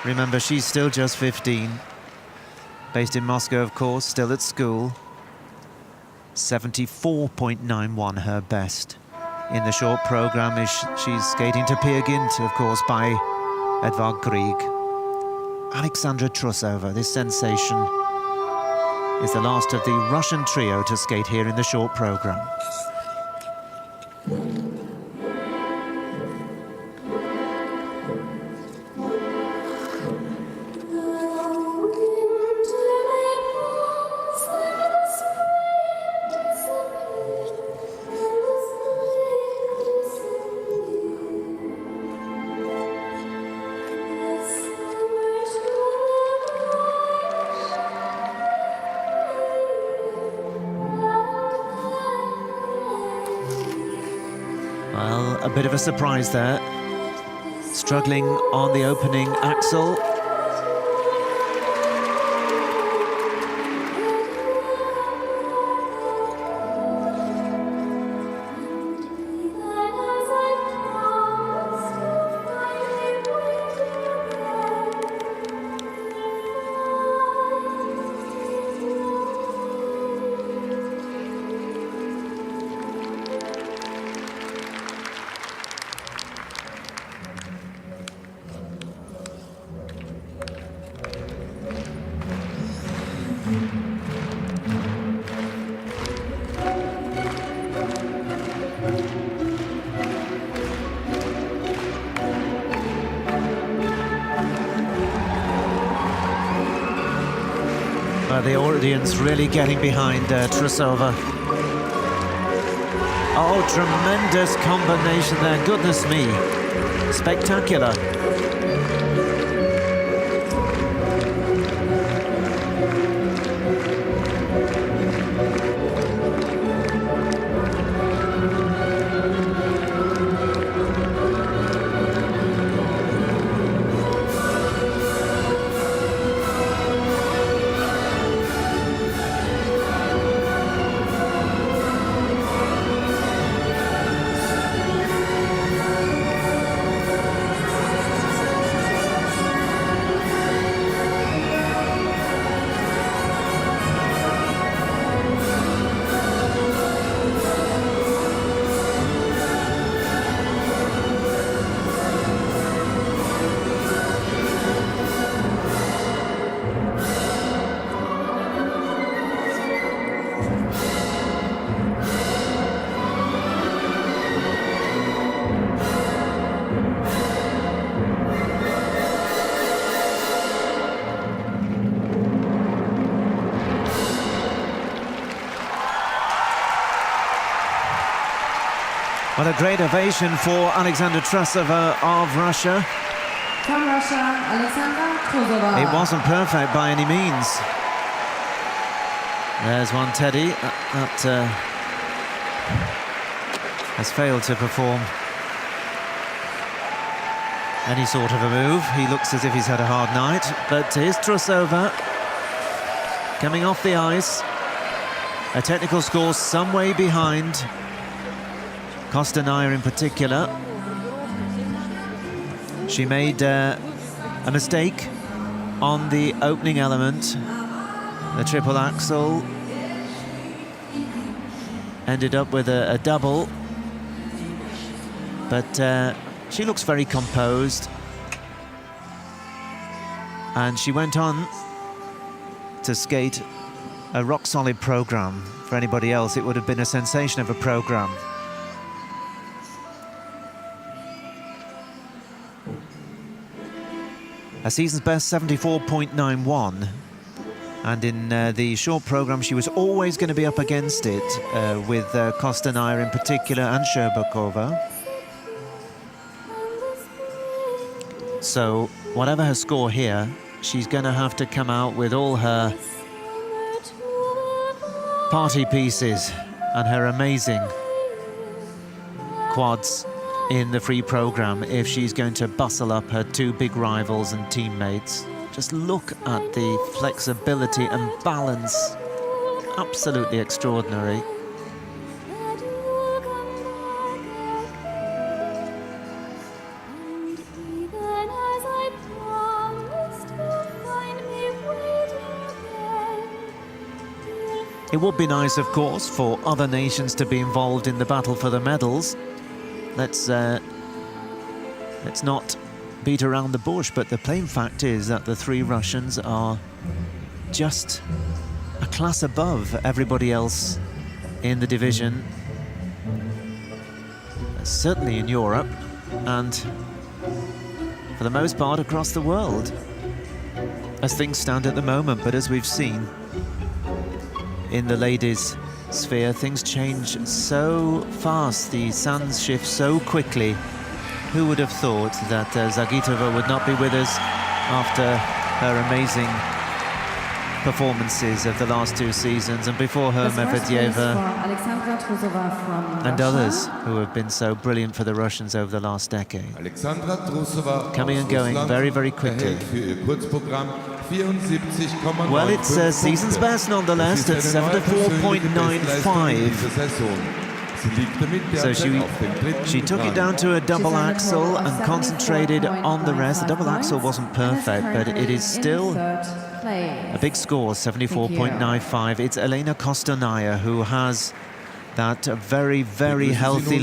Remember, she's still just 15. Based in Moscow, of course, still at school. 74.91 her best. In the short program, she's skating to Peer Gynt, of course, by Edvard Grieg. Alexandra Trusova, this sensation, is the last of the Russian trio to skate here in the short program. Well, a bit of a surprise there. Struggling on the opening axel. The audience really getting behind Trusova. Oh, tremendous combination there, goodness me. Spectacular. Well, a great ovation for Alexandra Trusova of Russia. From Russia, Alexandra Trusova. It wasn't perfect by any means. There's one Teddy that has failed to perform any sort of a move. He looks as if he's had a hard night, but here's Trusova coming off the ice. A technical score some way behind Kostania in particular. She made a mistake on the opening element. The triple axel ended up with a double, but she looks very composed, and she went on to skate a rock-solid program. For anybody else, it would have been a sensation of a program. A season's best 74.91, and in the short program she was always going to be up against it with Kostania in particular and Sherbakova. So whatever her score here, she's going to have to come out with all her party pieces and her amazing quads in the free program if she's going to bustle up her two big rivals and teammates. Just look at the flexibility and balance. Absolutely extraordinary. It would be nice, of course, for other nations to be involved in the battle for the medals. Let's not beat around the bush, but the plain fact is that the three Russians are just a class above everybody else in the division, certainly in Europe, and for the most part across the world, as things stand at the moment. But as we've seen in the ladies' sphere, things change so fast, the sands shift so quickly. Who would have thought that Zagitova would not be with us after her amazing performances of the last two seasons, and before her Medvedeva Alexandra Trusova from and Russia. others who have been so brilliant for the Russians over the last decade. Alexandra Trusova Coming and going very, very quickly. erhält für ihr Kurzprogramm 74,9 Well, it's a season's best nonetheless at 74.95. So she took it down to a double axel and concentrated on the rest. The double axel wasn't perfect, but it is still a big score, 74.95. It's Elena Kostonaya who has that very, very healthy